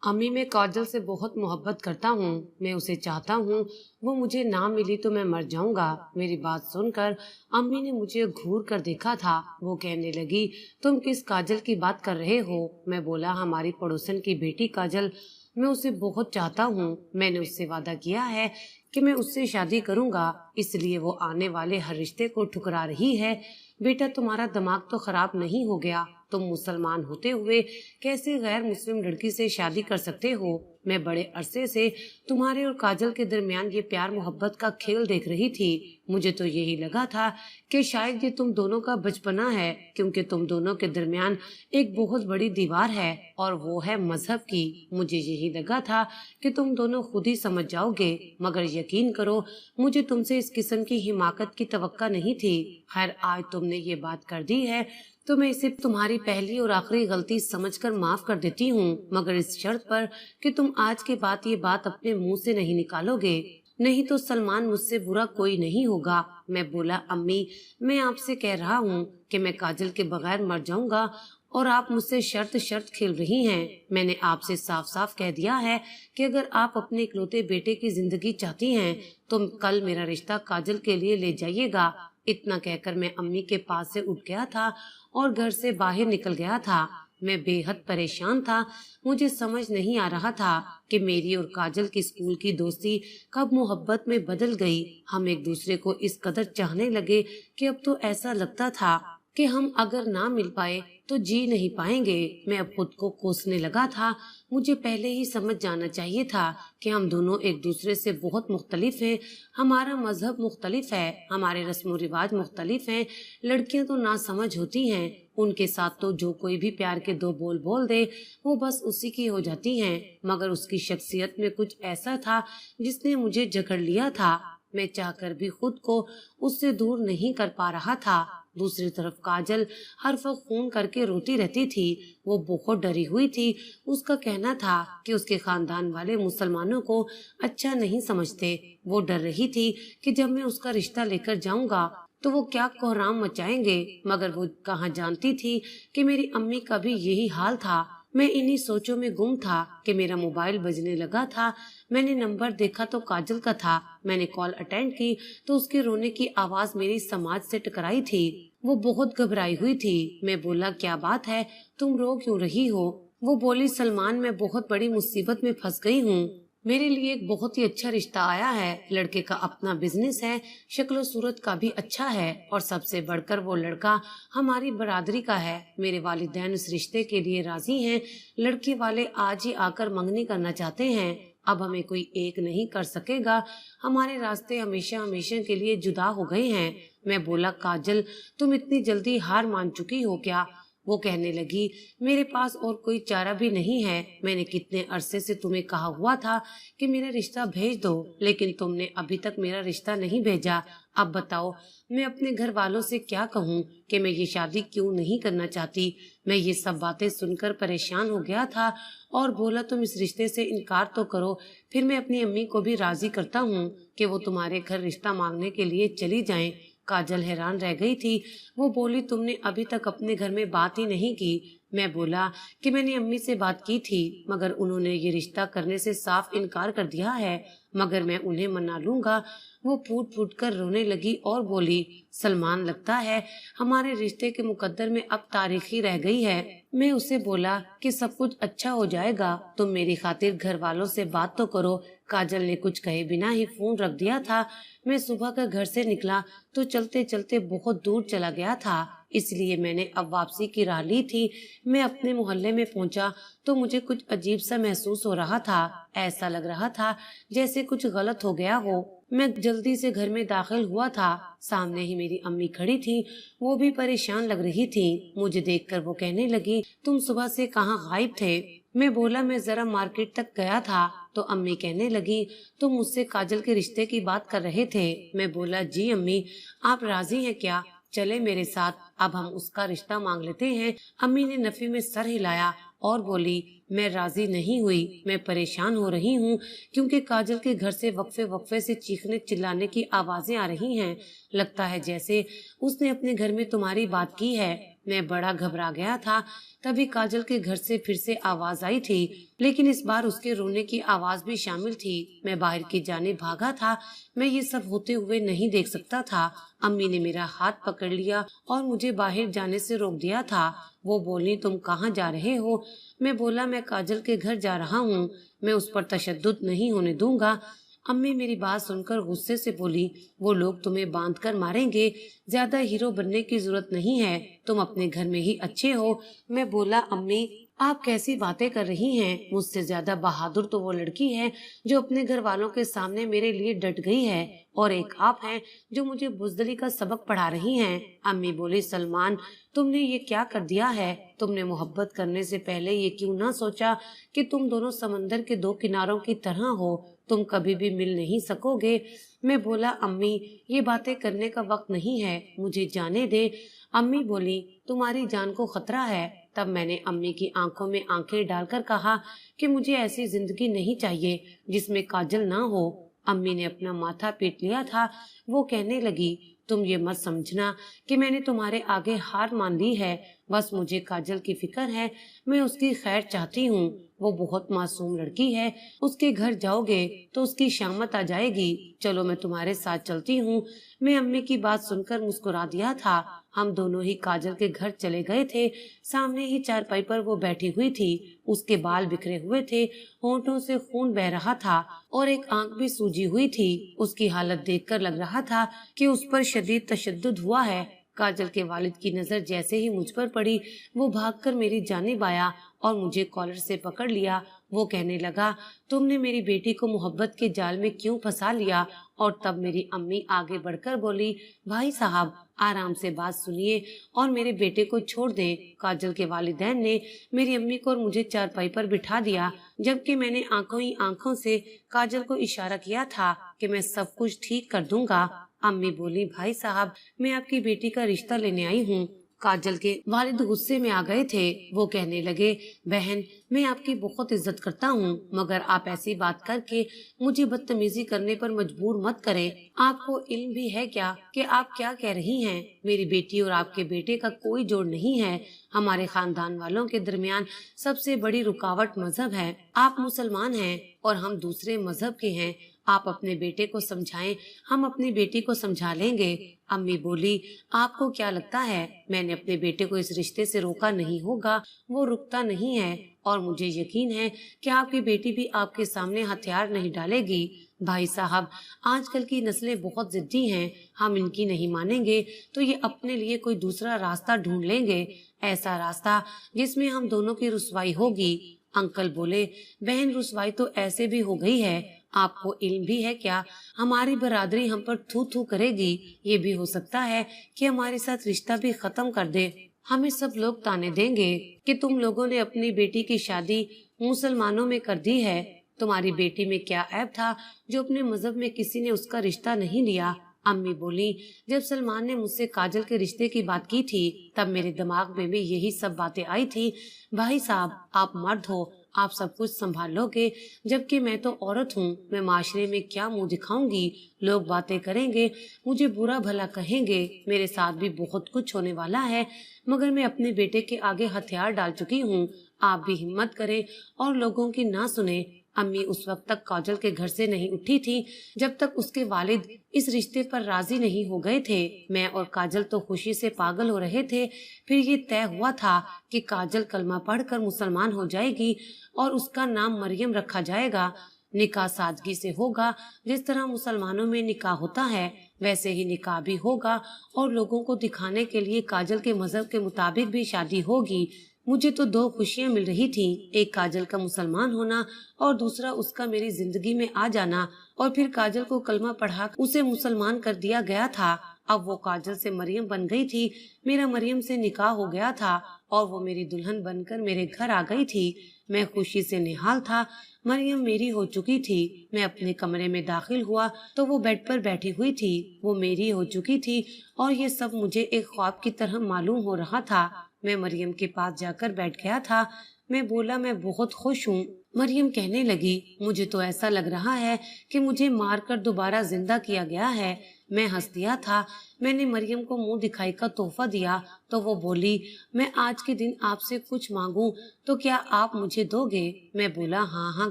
अम्मी, मैं काजल से बहुत मोहब्बत करता हूँ। मैं उसे चाहता हूँ। वो मुझे ना मिली तो मैं मर जाऊंगा। मेरी बात सुनकर अम्मी ने मुझे घूर कर देखा था। वो कहने लगी, तुम किस काजल की बात कर रहे हो? मैं बोला, हमारी पड़ोसन की बेटी काजल। मैं उसे बहुत चाहता हूँ। मैंने उससे वादा किया है कि मैं उससे शादी करूंगा, इसलिए वो आने वाले हर रिश्ते को ठुकरा रही है। बेटा, तुम्हारा दिमाग तो खराब नहीं हो गया? तुम मुसलमान होते हुए कैसे गैर मुस्लिम लड़की से शादी कर सकते हो? मैं बड़े अरसे से तुम्हारे और काजल के दरमियान ये प्यार मोहब्बत का खेल देख रही थी। मुझे तो यही लगा था कि शायद ये तुम दोनों का बचपना है, क्योंकि तुम दोनों के दरमियान एक बहुत बड़ी दीवार है और वो है मजहब की। मुझे यही लगा था कि तुम दोनों खुद ही समझ जाओगे, मगर यकीन करो, मुझे तुमसे इस किस्म की हिमाकत की तवक्का नहीं थी। खैर, आज तुमने ये बात कर दी है तो मैं इसे तुम्हारी पहली और आखिरी गलती समझकर माफ कर देती हूँ, मगर इस शर्त पर कि तुम आज के बाद ये बात अपने मुंह से नहीं निकालोगे, नहीं तो सलमान मुझसे बुरा कोई नहीं होगा। मैं बोला, अम्मी, मैं आपसे कह रहा हूँ कि मैं काजल के बगैर मर जाऊंगा और आप मुझसे शर्त शर्त खेल रही हैं। मैंने आपसे साफ साफ कह दिया है कि अगर आप अपने इकलौते बेटे की जिंदगी चाहती हैं तो कल मेरा रिश्ता काजल के लिए ले जाइएगा। इतना कहकर मैं अम्मी के पास से उठ गया था और घर से बाहर निकल गया था। मैं बेहद परेशान था। मुझे समझ नहीं आ रहा था कि मेरी और काजल की स्कूल की दोस्ती कब मोहब्बत में बदल गई। हम एक दूसरे को इस कदर चाहने लगे कि अब तो ऐसा लगता था कि हम अगर ना मिल पाए तो जी नहीं पाएंगे। मैं अब खुद को कोसने लगा था। मुझे पहले ही समझ जाना चाहिए था कि हम दोनों एक दूसरे से बहुत मुख्तलिफ हैं। हमारा मजहब मुख्तलिफ है, हमारे रस्म रिवाज मुख्तलिफ हैं। लड़कियां तो ना समझ होती हैं, उनके साथ तो जो कोई भी प्यार के दो बोल बोल दे वो बस उसी की हो जाती हैं। मगर उसकी शख्सियत में कुछ ऐसा था जिसने मुझे जकड़ लिया था। मैं चाहकर भी खुद को उससे दूर नहीं कर पा रहा था। दूसरी तरफ काजल हर वक्त फोन करके रोती रहती थी। वो बहुत डरी हुई थी। उसका कहना था कि उसके खानदान वाले मुसलमानों को अच्छा नहीं समझते। वो डर रही थी कि जब मैं उसका रिश्ता लेकर जाऊंगा तो वो क्या कोहराम मचाएंगे, मगर वो कहाँ जानती थी कि मेरी अम्मी का भी यही हाल था। मैं इन्हीं सोचों में गुम था कि मेरा मोबाइल बजने लगा था। मैंने नंबर देखा तो काजल का था। मैंने कॉल अटेंड की तो उसके रोने की आवाज मेरी समाज से टकराई थी। वो बहुत घबराई हुई थी। मैं बोला, क्या बात है, तुम रो क्यों रही हो? वो बोली, सलमान, मैं बहुत बड़ी मुसीबत में फंस गई हूँ। मेरे लिए एक बहुत ही अच्छा रिश्ता आया है। लड़के का अपना बिजनेस है, शक्ल सूरत का भी अच्छा है, और सबसे बढ़कर वो लड़का हमारी बरादरी का है। मेरे वालिदैन इस रिश्ते के लिए राजी हैं। लड़के वाले आज ही आकर मंगनी करना चाहते हैं। अब हमें कोई एक नहीं कर सकेगा। हमारे रास्ते हमेशा हमेशा के लिए जुदा हो गए हैं। मैं बोला, काजल, तुम इतनी जल्दी हार मान चुकी हो क्या? वो कहने लगी, मेरे पास और कोई चारा भी नहीं है। मैंने कितने अरसे से तुम्हें कहा हुआ था कि मेरा रिश्ता भेज दो, लेकिन तुमने अभी तक मेरा रिश्ता नहीं भेजा। अब बताओ, मैं अपने घर वालों से क्या कहूँ कि मैं ये शादी क्यों नहीं करना चाहती? मैं ये सब बातें सुनकर परेशान हो गया था और बोला, तुम इस रिश्ते से इनकार तो करो, फिर मैं अपनी अम्मी को भी राजी करता हूँ कि वो तुम्हारे घर रिश्ता मांगने के लिए चली जाएं। काजल हैरान रह गई थी। वो बोली, तुमने अभी तक अपने घर में बात ही नहीं की। मैं बोला कि मैंने अम्मी से बात की थी, मगर उन्होंने ये रिश्ता करने से साफ इनकार कर दिया है, मगर मैं उन्हें मना लूंगा। वो फूट फूट कर रोने लगी और बोली, सलमान, लगता है हमारे रिश्ते के मुकद्दर में अब तारीख ही रह गई है। मैं उसे बोला कि सब कुछ अच्छा हो जाएगा, तुम मेरी खातिर घर वालों से बात तो करो। काजल ने कुछ कहे बिना ही फोन रख दिया था। मैं सुबह का घर से निकला तो चलते चलते बहुत दूर चला गया था, इसलिए मैंने अब वापसी की राह ली थी। मैं अपने मोहल्ले में पहुंचा तो मुझे कुछ अजीब सा महसूस हो रहा था। ऐसा लग रहा था जैसे कुछ गलत हो गया हो। मैं जल्दी से घर में दाखिल हुआ था। सामने ही मेरी अम्मी खड़ी थी। वो भी परेशान लग रही थी। मुझे देखकर वो कहने लगी, तुम सुबह से कहाँ गायब थे? मैं बोला, मैं जरा मार्केट तक गया था। तो अम्मी कहने लगी, तुम मुझसे काजल के रिश्ते की बात कर रहे थे? मैं बोला, जी अम्मी, आप राजी हैं क्या? चले मेरे साथ, अब हम उसका रिश्ता मांग लेते हैं। अम्मी ने नफी में सर हिलाया और बोली, मैं राजी नहीं हुई। मैं परेशान हो रही हूँ क्योंकि काजल के घर से वक्फे वक्फे से चीखने चिल्लाने की आवाजें आ रही हैं। लगता है जैसे उसने अपने घर में तुम्हारी बात की है। मैं बड़ा घबरा गया था। तभी काजल के घर से फिर से आवाज आई थी, लेकिन इस बार उसके रोने की आवाज भी शामिल थी। मैं बाहर की जाने भागा था। मैं ये सब होते हुए नहीं देख सकता था। अम्मी ने मेरा हाथ पकड़ लिया और मुझे बाहर जाने से रोक दिया था। वो बोली, तुम कहाँ जा रहे हो? मैं बोला, मैं काजल के घर जा रहा हूँ, मैं उस पर तशद्दुद नहीं होने दूंगा। अम्मी मेरी बात सुनकर गुस्से से बोली, वो लोग तुम्हें बांध कर मारेंगे, ज्यादा हीरो बनने की जरूरत नहीं है, तुम अपने घर में ही अच्छे हो। मैं बोला, अम्मी आप कैसी बातें कर रही हैं? मुझसे ज्यादा बहादुर तो वो लड़की है जो अपने घर वालों के सामने मेरे लिए डट गई है, और एक आप हैं जो मुझे बुज़दिली का सबक पढ़ा रही हैं। अम्मी बोली, सलमान तुमने ये क्या कर दिया है? तुमने मोहब्बत करने से पहले ये क्यों ना सोचा कि तुम दोनों समंदर के दो किनारों की तरह हो, तुम कभी भी मिल नहीं सकोगे। मैं बोला, अम्मी ये बातें करने का वक्त नहीं है, मुझे जाने दे। अम्मी बोली, तुम्हारी जान को खतरा है। तब मैंने अम्मी की आंखों में आंखें डालकर कहा कि मुझे ऐसी जिंदगी नहीं चाहिए जिसमें काजल ना हो। अम्मी ने अपना माथा पीट लिया था। वो कहने लगी, तुम ये मत समझना कि मैंने तुम्हारे आगे हार मान ली है, बस मुझे काजल की फिक्र है, मैं उसकी खैर चाहती हूँ। वो बहुत मासूम लड़की है, उसके घर जाओगे तो उसकी शामत आ जाएगी। चलो मैं तुम्हारे साथ चलती हूँ। मैं अम्मी की बात सुनकर मुस्कुरा दिया था। हम दोनों ही काजल के घर चले गए थे। सामने ही चारपाई पर वो बैठी हुई थी। उसके बाल बिखरे हुए थे, होंठों से खून बह रहा था और एक आंख भी सूजी हुई थी। उसकी हालत देखकर लग रहा था कि उस पर शदीद तशद्दुद हुआ है। काजल के वालिद की नजर जैसे ही मुझ पर पड़ी, वो भागकर मेरी जानिब आया और मुझे कॉलर से पकड़ लिया। वो कहने लगा, तुमने मेरी बेटी को मोहब्बत के जाल में क्यों फंसा लिया? और तब मेरी अम्मी आगे बढ़कर बोली, भाई साहब आराम से बात सुनिए और मेरे बेटे को छोड़ दें। काजल के वालिदैन ने मेरी अम्मी को और मुझे चारपाई पर बिठा दिया, जबकि मैंने आंखों ही आंखों से काजल को इशारा किया था कि मैं सब कुछ ठीक कर दूंगा। अम्मी बोली, भाई साहब मैं आपकी बेटी का रिश्ता लेने आई हूँ। काजल के वालिद गुस्से में आ गए थे। वो कहने लगे, बहन मैं आपकी बहुत इज्जत करता हूँ, मगर आप ऐसी बात करके मुझे बदतमीजी करने पर मजबूर मत करें। आपको इल्म भी है क्या कि आप क्या कह रही हैं? मेरी बेटी और आपके बेटे का कोई जोड़ नहीं है। हमारे खानदान वालों के दरमियान सबसे बड़ी रुकावट मजहब है। आप मुसलमान हैं और हम दूसरे मजहब के हैं। आप अपने बेटे को समझाएं, हम अपनी बेटी को समझा लेंगे। अम्मी बोली, आपको क्या लगता है मैंने अपने बेटे को इस रिश्ते से रोका नहीं होगा? वो रुकता नहीं है और मुझे यकीन है कि आपकी बेटी भी आपके सामने हथियार नहीं डालेगी। भाई साहब आजकल की नस्लें बहुत जिद्दी हैं, हम इनकी नहीं मानेंगे तो ये अपने लिए कोई दूसरा रास्ता ढूंढ लेंगे, ऐसा रास्ता जिसमें हम दोनों की रुसवाई होगी। अंकल बोले, बहन रुसवाई तो ऐसे भी हो गई है, आपको इल्म भी है क्या? हमारी बरादरी हम पर थू थू करेगी। ये भी हो सकता है कि हमारे साथ रिश्ता भी खत्म कर दे। हमें सब लोग ताने देंगे कि तुम लोगों ने अपनी बेटी की शादी मुसलमानों में कर दी है। तुम्हारी बेटी में क्या ऐब था जो अपने मजहब में किसी ने उसका रिश्ता नहीं लिया? अम्मी बोली, जब सलमान ने मुझसे काजल के रिश्ते की बात की थी तब मेरे दिमाग में भी यही सब बातें आई थी। भाई साहब आप मर्द हो, आप सब कुछ संभाल लोगे, जबकि मैं तो औरत हूँ। मैं माशरे में क्या मुंह दिखाऊंगी? लोग बातें करेंगे, मुझे बुरा भला कहेंगे, मेरे साथ भी बहुत कुछ होने वाला है, मगर मैं अपने बेटे के आगे हथियार डाल चुकी हूँ। आप भी हिम्मत करें और लोगों की ना सुने। अम्मी उस वक्त तक काजल के घर से नहीं उठी थी जब तक उसके वालिद इस रिश्ते पर राजी नहीं हो गए थे। मैं और काजल तो खुशी से पागल हो रहे थे। फिर ये तय हुआ था कि काजल कलमा पढ़कर मुसलमान हो जाएगी और उसका नाम मरियम रखा जाएगा। निकाह सादगी से होगा, जिस तरह मुसलमानों में निकाह होता है वैसे ही निकाह भी होगा, और लोगों को दिखाने के लिए काजल के मजहब के मुताबिक भी शादी होगी। मुझे तो दो खुशियां मिल रही थी, एक काजल का मुसलमान होना और दूसरा उसका मेरी जिंदगी में आ जाना। और फिर काजल को कलमा पढ़ा उसे मुसलमान कर दिया गया था। अब वो काजल से मरियम बन गई थी, मेरा मरियम से निकाह हो गया था और वो मेरी दुल्हन बनकर मेरे घर आ गई थी। मैं खुशी से निहाल था। मरियम मेरी हो चुकी थी। मैं अपने कमरे में दाखिल हुआ तो वो बेड पर बैठी हुई थी। वो मेरी हो चुकी थी और ये सब मुझे एक ख्वाब की तरह मालूम हो रहा था। मैं मरियम के पास जाकर बैठ गया था। मैं बोला, मैं बहुत खुश हूँ। मरियम कहने लगी, मुझे तो ऐसा लग रहा है कि मुझे मारकर दोबारा जिंदा किया गया है। मैं हंस दिया था। मैंने मरियम को मुंह दिखाई का तोहफा दिया तो वो बोली, मैं आज के दिन आपसे कुछ मांगूं तो क्या आप मुझे दोगे? मैं बोला, हाँ हाँ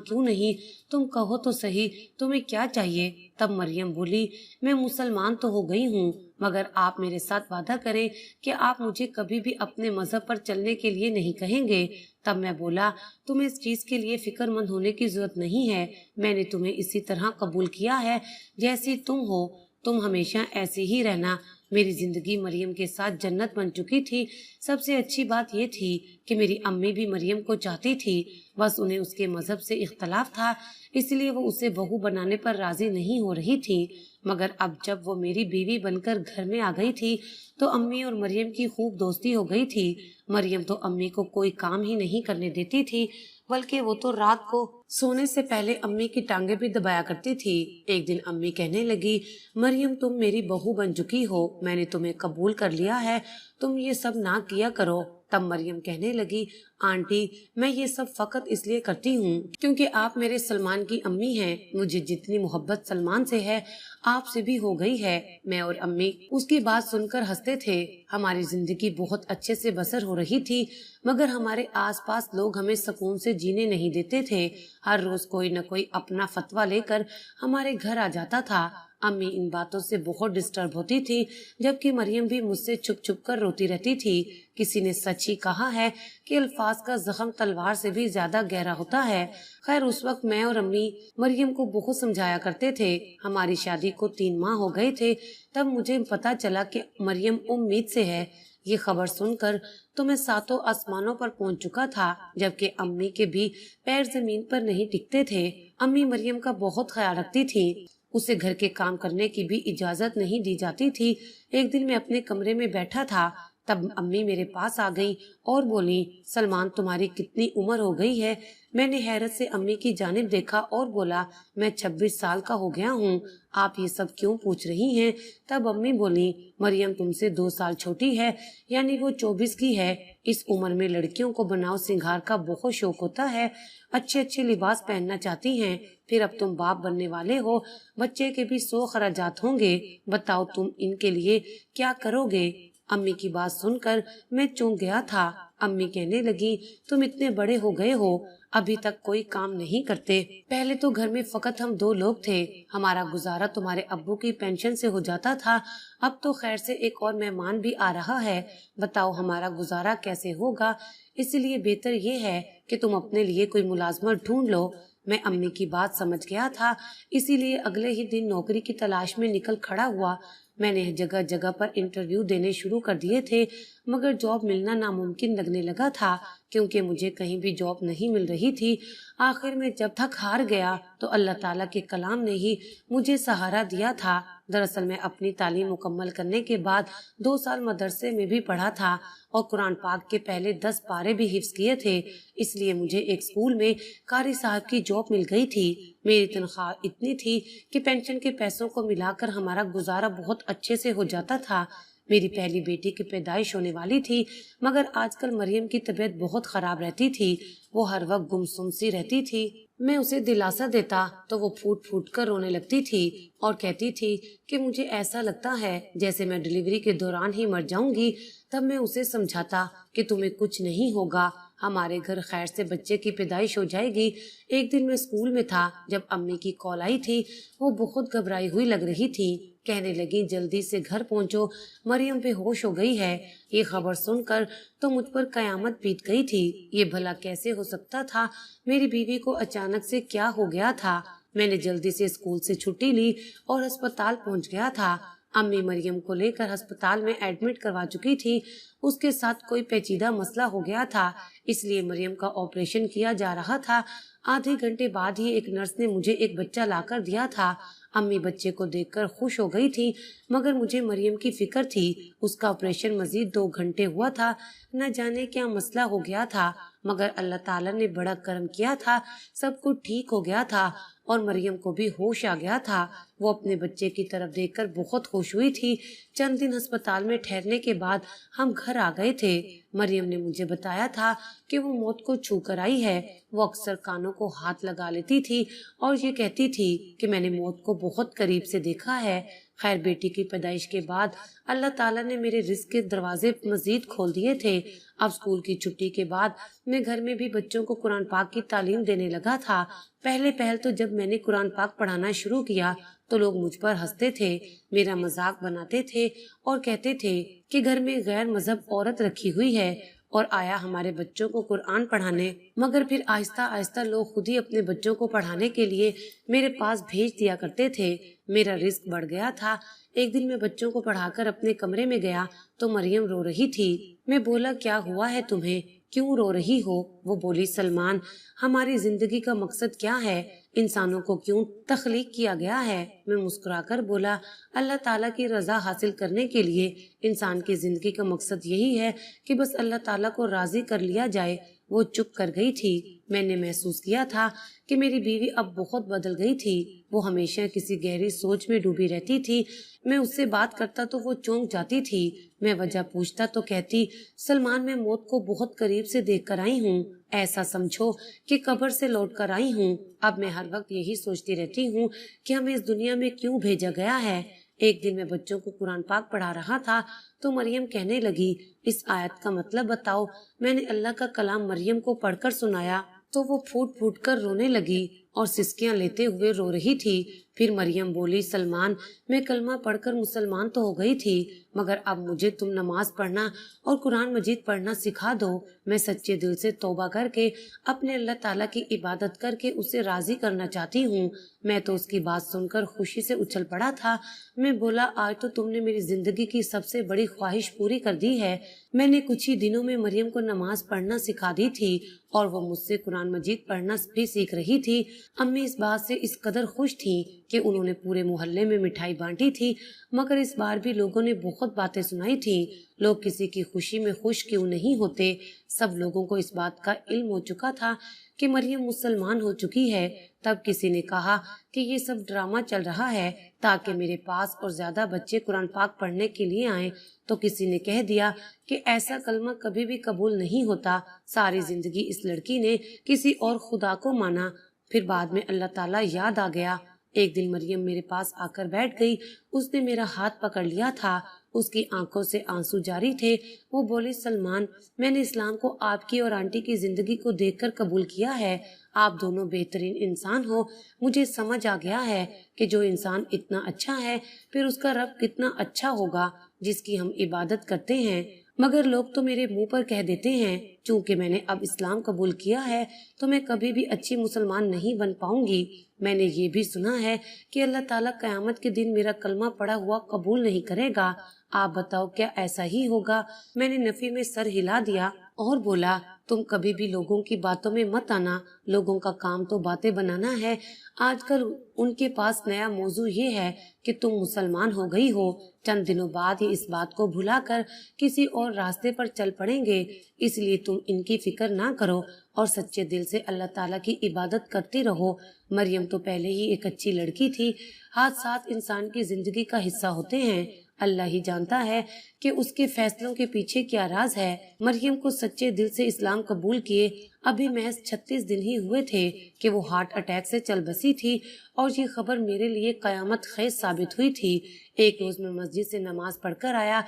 क्यों नहीं, तुम कहो तो सही, तुम्हें क्या चाहिए? तब मरियम बोली, मैं मुसलमान तो हो गई हूँ, मगर आप मेरे साथ वादा करें कि आप मुझे कभी भी अपने मजहब पर चलने के लिए नहीं कहेंगे। तब मैं बोला, तुम्हें इस चीज के लिए फिक्रमंद होने की जरूरत नहीं है, मैंने तुम्हें इसी तरह कबूल किया है जैसी तुम हो, तुम हमेशा ऐसे ही रहना। मेरी जिंदगी मरियम के साथ जन्नत बन चुकी थी। सबसे अच्छी बात यह थी कि मेरी अम्मी भी मरियम को चाहती थी, बस उन्हें उसके मजहब से इख्तलाफ था, इसलिए वो उसे बहू बनाने पर राजी नहीं हो रही थी। मगर अब जब वो मेरी बीवी बनकर घर में आ गई थी तो अम्मी और मरियम की खूब दोस्ती हो गई थी। मरियम तो अम्मी को कोई काम ही नहीं करने देती थी, बल्कि वो तो रात को सोने से पहले अम्मी की टांगे भी दबाया करती थी। एक दिन अम्मी कहने लगी, मरियम तुम मेरी बहू बन चुकी हो, मैंने तुम्हें कबूल कर लिया है, तुम ये सब ना किया करो। तब मरियम कहने लगी, आंटी मैं ये सब फकत इसलिए करती हूँ क्योंकि आप मेरे सलमान की अम्मी हैं, मुझे जितनी मोहब्बत सलमान से है आपसे भी हो गई है। मैं और अम्मी उसकी बात सुनकर हंसते थे। हमारी जिंदगी बहुत अच्छे से बसर हो रही थी, मगर हमारे आसपास लोग हमें सुकून से जीने नहीं देते थे। हर रोज कोई न कोई अपना फतवा लेकर हमारे घर आ जाता था। अम्मी इन बातों से बहुत डिस्टर्ब होती थी, जबकि मरियम भी मुझसे छुप छुप कर रोती रहती थी। किसी ने सच ही कहा है कि अल्फाज का जख्म तलवार से भी ज्यादा गहरा होता है। खैर उस वक्त मैं और अम्मी मरियम को बहुत समझाया करते थे। हमारी शादी को 3 माह हो गए थे तब मुझे पता चला कि मरियम उम्मीद से है। ये खबर सुनकर तो मैं सातों आसमानों पर पहुंच चुका था, जबकि अम्मी के भी पैर जमीन पर नहीं टिकते थे। अम्मी मरियम का बहुत ख्याल रखती थी, उसे घर के काम करने की भी इजाजत नहीं दी जाती थी। एक दिन मैं अपने कमरे में बैठा था, तब अम्मी मेरे पास आ गई और बोली, सलमान तुम्हारी कितनी उम्र हो गई है? मैंने हैरत से अम्मी की जानिब देखा और बोला, मैं 26 साल का हो गया हूँ, आप ये सब क्यों पूछ रही हैं? तब अम्मी बोली, मरियम तुमसे 2 साल छोटी है, यानी वो 24 की है। इस उम्र में लड़कियों को बनाव सिंगार का बहुत शौक होता है, अच्छे अच्छे लिबास पहनना चाहती हैं। फिर अब तुम बाप बनने वाले हो, बच्चे के भी 100 खर्चात होंगे, बताओ तुम इनके लिए क्या करोगे? अम्मी की बात सुनकर मैं चौंक गया था। अम्मी कहने लगी, तुम इतने बड़े हो गए हो, अभी तक कोई काम नहीं करते। पहले तो घर में फकत हम 2 लोग थे, हमारा गुजारा तुम्हारे अब्बू की पेंशन से हो जाता था, अब तो खैर से एक और मेहमान भी आ रहा है, बताओ हमारा गुजारा कैसे होगा? इसलिए बेहतर ये है कि तुम अपने लिए कोई मुलाजमत ढूंढ लो। मैं अम्मी की बात समझ गया था, इसीलिए अगले ही दिन नौकरी की तलाश में निकल खड़ा हुआ। मैंने जगह जगह पर इंटरव्यू देने शुरू कर दिए थे, मगर जॉब मिलना नामुमकिन लगने लगा था, क्योंकि मुझे कहीं भी जॉब नहीं मिल रही थी। आखिर में जब थक हार गया तो अल्लाह ताला के कलाम ने ही मुझे सहारा दिया था। दरअसल मैं अपनी तालीम मुकम्मल करने के बाद 2 साल मदरसे में भी पढ़ा था और कुरान पाक के पहले 10 पारे भी हिफ्ज किए थे, इसलिए मुझे एक स्कूल में कारी साहब की जॉब मिल गई थी। मेरी तनख्वाह इतनी थी कि पेंशन के पैसों को मिलाकर हमारा गुजारा बहुत अच्छे से हो जाता था। मेरी पहली बेटी की पैदाइश होने वाली थी, मगर आजकल मरियम की तबीयत बहुत खराब रहती थी, वो हर वक्त गुमसुम सी रहती थी। मैं उसे दिलासा देता तो वो फूट फूट कर रोने लगती थी और कहती थी कि मुझे ऐसा लगता है जैसे मैं डिलीवरी के दौरान ही मर जाऊंगी। तब मैं उसे समझाता कि तुम्हें कुछ नहीं होगा, हमारे घर खैर से बच्चे की पैदाइश हो जाएगी। एक दिन मैं स्कूल में था जब अम्मी की कॉल आई थी, वो बहुत घबराई हुई लग रही थी, कहने लगी जल्दी से घर पहुंचो, मरियम बेहोश हो गई है। ये खबर सुनकर तो मुझ पर कयामत बीत गई थी। ये भला कैसे हो सकता था? मेरी बीवी को अचानक से क्या हो गया था? मैंने जल्दी से स्कूल से छुट्टी ली और अस्पताल पहुंच गया था। अम्मी मरियम को लेकर अस्पताल में एडमिट करवा चुकी थी, उसके साथ कोई पेचीदा मसला हो गया था, इसलिए मरियम का ऑपरेशन किया जा रहा था। आधे घंटे बाद ही एक नर्स ने मुझे एक बच्चा लाकर दिया था। अम्मी बच्चे को देखकर खुश हो गई थी, मगर मुझे मरियम की फिक्र थी। उसका ऑपरेशन मजीद 2 घंटे हुआ था, न जाने क्या मसला हो गया था, मगर अल्लाह ताला ने बड़ा करम किया था, सब कुछ ठीक हो गया था और मरियम को भी होश आ गया था। वो अपने बच्चे की तरफ देखकर बहुत खुश हुई थी। चंद दिन अस्पताल में ठहरने के बाद हम घर आ गए थे। मरियम ने मुझे बताया था کہ وہ موت کو چھو کر آئی ہے۔ وہ اکثر کانوں کو ہاتھ لگا لیتی تھی اور یہ کہتی تھی کہ میں نے موت کو بہت قریب سے دیکھا ہے۔ خیر، بیٹی کی پیدائش کے بعد اللہ تعالیٰ نے میرے رزق کے دروازے مزید کھول دیے تھے۔ اب اسکول کی چھٹی کے بعد میں گھر میں بھی بچوں کو قرآن پاک کی تعلیم دینے لگا تھا۔ پہل تو جب میں نے قرآن پاک پڑھانا شروع کیا تو لوگ مجھ پر ہنستے تھے، میرا مذاق بناتے تھے اور کہتے تھے کہ گھر میں غیر مذہب عورت رکھی ہوئی ہے اور آیا ہمارے بچوں کو قرآن پڑھانے۔ مگر پھر آہستہ آہستہ لوگ خود ہی اپنے بچوں کو پڑھانے کے لیے میرے پاس بھیج دیا کرتے تھے۔ میرا رزق بڑھ گیا تھا۔ ایک دن میں بچوں کو پڑھا کر اپنے کمرے میں گیا تو مریم رو رہی تھی۔ میں بولا، کیا ہوا ہے تمہیں؟ کیوں رو رہی ہو؟ وہ بولی، سلمان، ہماری زندگی کا مقصد کیا ہے؟ انسانوں کو کیوں تخلیق کیا گیا ہے؟ میں مسکرا کر بولا، اللہ تعالیٰ کی رضا حاصل کرنے کے لیے انسان کی زندگی کا مقصد یہی ہے کہ بس اللہ تعالیٰ کو راضی کر لیا جائے۔ وہ چپ کر گئی تھی۔ میں نے محسوس کیا تھا کہ میری بیوی اب بہت بدل گئی تھی۔ وہ ہمیشہ کسی گہری سوچ میں ڈوبی رہتی تھی۔ میں اس سے بات کرتا تو وہ چونک جاتی تھی۔ میں وجہ پوچھتا تو کہتی، سلمان، میں موت کو بہت قریب سے دیکھ کر آئی ہوں، ایسا سمجھو کہ قبر سے لوٹ کر آئی ہوں۔ اب میں ہر وقت یہی سوچتی رہتی ہوں کہ ہمیں اس دنیا میں کیوں بھیجا گیا ہے۔ ایک دن میں بچوں کو قرآن پاک پڑھا رہا تھا تو مریم کہنے لگی، اس آیت کا مطلب بتاؤ۔ میں نے اللہ کا کلام مریم کو پڑھ کر سنایا تو وہ پھوٹ پھوٹ کر رونے لگی اور سسکیاں لیتے ہوئے رو رہی تھی۔ پھر مریم بولی، سلمان، میں کلمہ پڑھ کر مسلمان تو ہو گئی تھی، مگر اب مجھے تم نماز پڑھنا اور قرآن مجید پڑھنا سکھا دو۔ میں سچے دل سے توبہ کر کے اپنے اللہ تعالیٰ کی عبادت کر کے اسے راضی کرنا چاہتی ہوں۔ میں تو اس کی بات سن کر خوشی سے اچھل پڑا تھا۔ میں بولا، آج تو تم نے میری زندگی کی سب سے بڑی خواہش پوری کر دی ہے۔ میں نے کچھ ہی دنوں میں مریم کو نماز پڑھنا سکھا دی تھی اور وہ مجھ سے قرآن مجید پڑھنا بھی سیکھ رہی تھی۔ امی اس بات سے اس قدر خوش تھی کہ انہوں نے پورے محلے میں مٹھائی بانٹی تھی، مگر اس بار بھی لوگوں نے بہت باتیں سنائی تھی۔ لوگ کسی کی خوشی میں خوش کیوں نہیں ہوتے؟ سب لوگوں کو اس بات کا علم ہو چکا تھا کہ مریم مسلمان ہو چکی ہے۔ تب کسی نے کہا کہ یہ سب ڈرامہ چل رہا ہے تاکہ میرے پاس اور زیادہ بچے قرآن پاک پڑھنے کے لیے آئیں۔ تو کسی نے کہہ دیا کہ ایسا کلمہ کبھی بھی قبول نہیں ہوتا، ساری زندگی اس لڑکی نے کسی اور خدا کو مانا۔ پھر بعد میں اللہ تعالیٰ یاد آ گیا۔ ایک دن مریم میرے پاس آ کر بیٹھ گئی۔ اس نے میرا ہاتھ پکڑ لیا تھا، اس کی آنکھوں سے آنسو جاری تھے۔ وہ بولی، سلمان، میں نے اسلام کو آپ کی اور آنٹی کی زندگی کو دیکھ کر قبول کیا ہے۔ آپ دونوں بہترین انسان ہو۔ مجھے سمجھ آ گیا ہے کہ جو انسان اتنا اچھا ہے پھر اس کا رب کتنا اچھا ہوگا جس کی ہم عبادت کرتے ہیں۔ مگر لوگ تو میرے منہ پر کہہ دیتے ہیں چونکہ میں نے اب اسلام قبول کیا ہے تو میں کبھی بھی اچھی مسلمان نہیں بن پاؤں گی۔ میں نے یہ بھی سنا ہے کہ اللہ تعالیٰ قیامت کے دن میرا کلمہ پڑھا ہوا قبول نہیں کرے گا۔ آپ بتاؤ، کیا ایسا ہی ہوگا؟ میں نے نفی میں سر ہلا دیا اور بولا، تم کبھی بھی لوگوں کی باتوں میں مت آنا۔ لوگوں کا کام تو باتیں بنانا ہے۔ آج کل ان کے پاس نیا موضوع یہ ہے کہ تم مسلمان ہو گئی ہو، چند دنوں بعد یہ اس بات کو بھلا کر کسی اور راستے پر چل پڑیں گے۔ اس لیے تم ان کی فکر نہ کرو اور سچے دل سے اللہ تعالیٰ کی عبادت کرتی رہو۔ مریم تو پہلے ہی ایک اچھی لڑکی تھی۔ حادثات انسان کی زندگی کا حصہ ہوتے ہیں۔ اللہ ہی جانتا ہے کہ اس کے فیصلوں کے پیچھے کیا راز ہے۔ مریم کو سچے دل سے اسلام قبول کیے ابھی محض 36 دن ہی ہوئے تھے کہ وہ ہارٹ اٹیک سے چل بسی تھی اور یہ خبر میرے لیے قیامت خیز ثابت ہوئی تھی۔ ایک روز میں مسجد سے نماز پڑھ کر آیا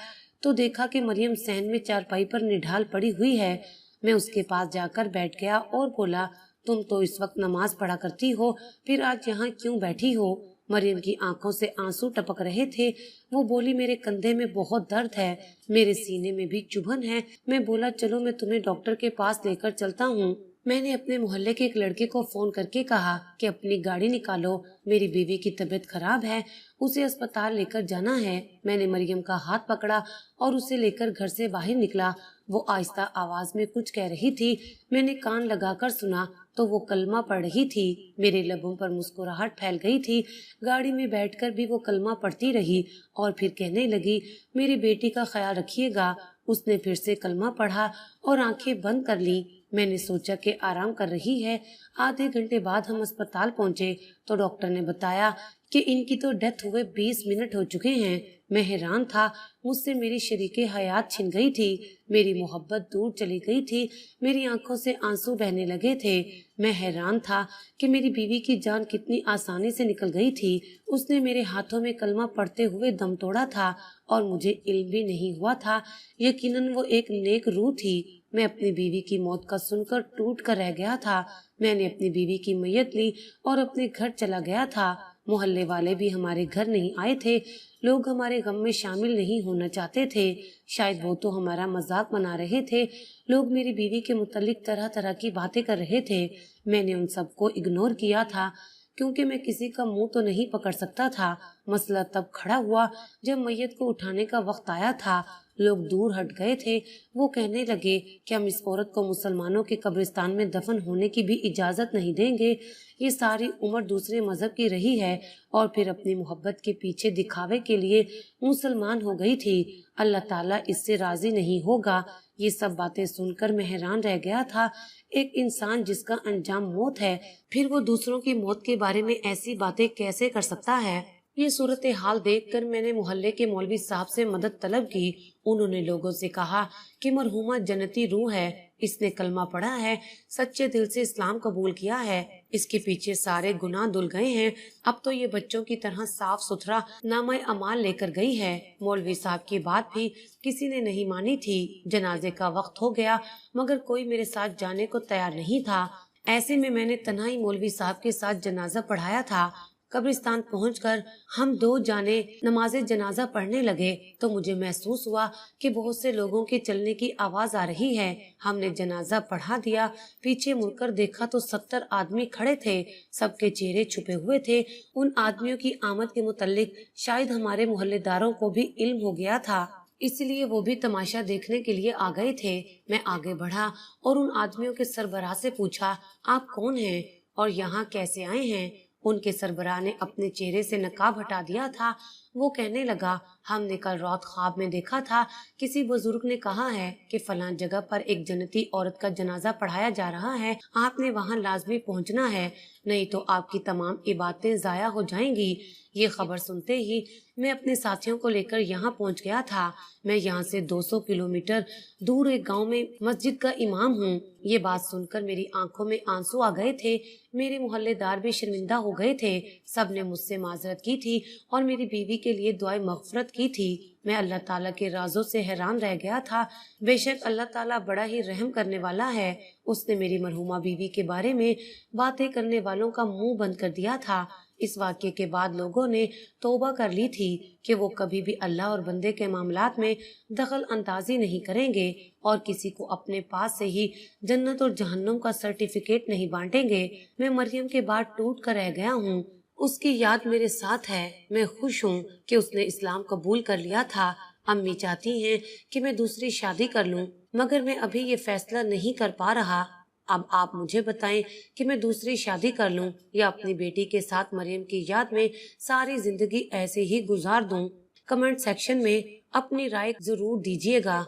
تو دیکھا کہ مریم صحن میں چارپائی پر نڈھال پڑی ہوئی ہے۔ میں اس کے پاس جا کر بیٹھ گیا اور بولا، تم تو اس وقت نماز پڑھا کرتی ہو، پھر آج یہاں کیوں بیٹھی ہو؟ مریم کی آنکھوں سے آنسو ٹپک رہے تھے۔ وہ بولی، میرے کندھے میں بہت درد ہے، میرے سینے میں بھی چبھن ہے۔ میں بولا، چلو میں تمہیں ڈاکٹر کے پاس لے کر چلتا ہوں۔ میں نے اپنے محلے کے ایک لڑکے کو فون کر کے کہا کہ اپنی گاڑی نکالو، میری بیوی کی طبیعت خراب ہے، اسے اسپتال لے کر جانا ہے۔ میں نے مریم کا ہاتھ پکڑا اور اسے لے کر گھر سے باہر نکلا۔ وہ آہستہ آواز میں کچھ کہہ رہی تھی۔ میں نے کان لگا کر سنا تو وہ کلمہ پڑھ رہی تھی۔ میرے لبوں پر مسکراہٹ پھیل گئی تھی۔ گاڑی میں بیٹھ کر بھی وہ کلمہ پڑھتی رہی اور پھر کہنے لگی، میری بیٹی کا خیال رکھیے گا۔ اس نے پھر سے کلمہ پڑھا اور آنکھیں بند کر لی۔ میں نے سوچا کہ آرام کر رہی ہے۔ آدھے گھنٹے بعد ہم اسپتال پہنچے تو ڈاکٹر نے بتایا کہ ان کی تو ڈیتھ ہوئے 20 منٹ ہو چکے ہیں۔ میں حیران تھا، مجھ سے میری شریک حیات چھن گئی تھی، میری محبت دور چلی گئی تھی، میری آنکھوں سے آنسو بہنے لگے تھے۔ میں حیران تھا کہ میری بیوی کی جان کتنی آسانی سے نکل گئی تھی۔ اس نے میرے ہاتھوں میں کلمہ پڑھتے ہوئے دم توڑا تھا اور مجھے علم بھی نہیں ہوا تھا۔ یقیناً وہ ایک نیک روح تھی۔ میں اپنی بیوی کی موت کا سن کر ٹوٹ کر رہ گیا تھا۔ میں نے اپنی بیوی کی میت لی اور اپنے گھر چلا گیا تھا۔ محلے والے بھی ہمارے گھر نہیں آئے تھے۔ لوگ ہمارے غم میں شامل نہیں ہونا چاہتے تھے۔ شاید وہ تو ہمارا مذاق بنا رہے تھے۔ لوگ میری بیوی کے متعلق طرح طرح کی باتیں کر رہے تھے۔ میں نے ان سب کو اگنور کیا تھا کیونکہ میں کسی کا منہ تو نہیں پکڑ سکتا تھا۔ مسئلہ تب کھڑا ہوا جب میت کو اٹھانے کا وقت آیا تھا۔ لوگ دور ہٹ گئے تھے۔ وہ کہنے لگے کہ ہم اس عورت کو مسلمانوں کے قبرستان میں دفن ہونے کی بھی اجازت نہیں دیں گے۔ یہ ساری عمر دوسرے مذہب کی رہی ہے اور پھر اپنی محبت کے پیچھے دکھاوے کے لیے مسلمان ہو گئی تھی۔ اللہ تعالیٰ اس سے راضی نہیں ہوگا۔ یہ سب باتیں سن کر میں حیران رہ گیا تھا۔ ایک انسان جس کا انجام موت ہے، پھر وہ دوسروں کی موت کے بارے میں ایسی باتیں کیسے کر سکتا ہے؟ یہ صورتحال دیکھ کر میں نے محلے کے مولوی صاحب سے مدد طلب کی۔ انہوں نے لوگوں سے کہا کہ مرحومہ جنتی روح ہے، اس نے کلمہ پڑھا ہے، سچے دل سے اسلام قبول کیا ہے، اس کے پیچھے سارے گناہ دھل گئے ہیں، اب تو یہ بچوں کی طرح صاف ستھرا نامہ اعمال لے کر گئی ہے۔ مولوی صاحب کی بات بھی کسی نے نہیں مانی تھی۔ جنازے کا وقت ہو گیا مگر کوئی میرے ساتھ جانے کو تیار نہیں تھا۔ ایسے میں نے تنہائی مولوی صاحب کے ساتھ جنازہ پڑھایا تھا۔ قبرستان پہنچ کر ہم دو جانے نماز جنازہ پڑھنے لگے تو مجھے محسوس ہوا کہ بہت سے لوگوں کے چلنے کی آواز آ رہی ہے۔ ہم نے جنازہ پڑھا دیا۔ پیچھے مڑ کر دیکھا تو 70 آدمی کھڑے تھے، سب کے چہرے چھپے ہوئے تھے۔ ان آدمیوں کی آمد کے متعلق شاید ہمارے محلے داروں کو بھی علم ہو گیا تھا، اس لیے وہ بھی تماشا دیکھنے کے لیے آ گئے تھے۔ میں آگے بڑھا اور ان آدمیوں کے سربراہ سے پوچھا، آپ کون ہیں اور یہاں کیسے آئے ہیں؟ ان کے سربراہ نے اپنے چہرے سے نقاب ہٹا دیا تھا۔ وہ کہنے لگا، ہم نے کل رات خواب میں دیکھا تھا، کسی بزرگ نے کہا ہے کہ فلاں جگہ پر ایک جنتی عورت کا جنازہ پڑھایا جا رہا ہے، آپ نے وہاں لازمی پہنچنا ہے، نہیں تو آپ کی تمام عبادتیں ضائع ہو جائیں گی۔ یہ خبر سنتے ہی میں اپنے ساتھیوں کو لے کر یہاں پہنچ گیا تھا۔ میں یہاں سے 200 کلومیٹر دور ایک گاؤں میں مسجد کا امام ہوں۔ یہ بات سن کر میری آنکھوں میں آنسو آ گئے تھے۔ میرے محلے دار بھی شرمندہ ہو گئے تھے۔ سب نے مجھ سے معذرت کی تھی اور میری بیوی کے لیے دعائے مغفرت کی تھی۔ میں اللہ تعالیٰ کے رازوں سے حیران رہ گیا تھا۔ بے شک اللہ تعالیٰ بڑا ہی رحم کرنے والا ہے۔ اس نے میری مرحومہ بیوی کے بارے میں باتیں کرنے والوں کا منہ بند کر دیا تھا۔ اس واقعے کے بعد لوگوں نے توبہ کر لی تھی کہ وہ کبھی بھی اللہ اور بندے کے معاملات میں دخل اندازی نہیں کریں گے اور کسی کو اپنے پاس سے ہی جنت اور جہنم کا سرٹیفکیٹ نہیں بانٹیں گے۔ میں مریم کے بعد ٹوٹ کر رہ گیا ہوں۔ اس کی یاد میرے ساتھ ہے۔ میں خوش ہوں کہ اس نے اسلام قبول کر لیا تھا۔ امی چاہتی ہیں کہ میں دوسری شادی کر لوں مگر میں ابھی یہ فیصلہ نہیں کر پا رہا۔ اب آپ مجھے بتائیں کہ میں دوسری شادی کر لوں یا اپنی بیٹی کے ساتھ مریم کی یاد میں ساری زندگی ایسے ہی گزار دوں؟ کمنٹ سیکشن میں اپنی رائے ضرور دیجیے گا۔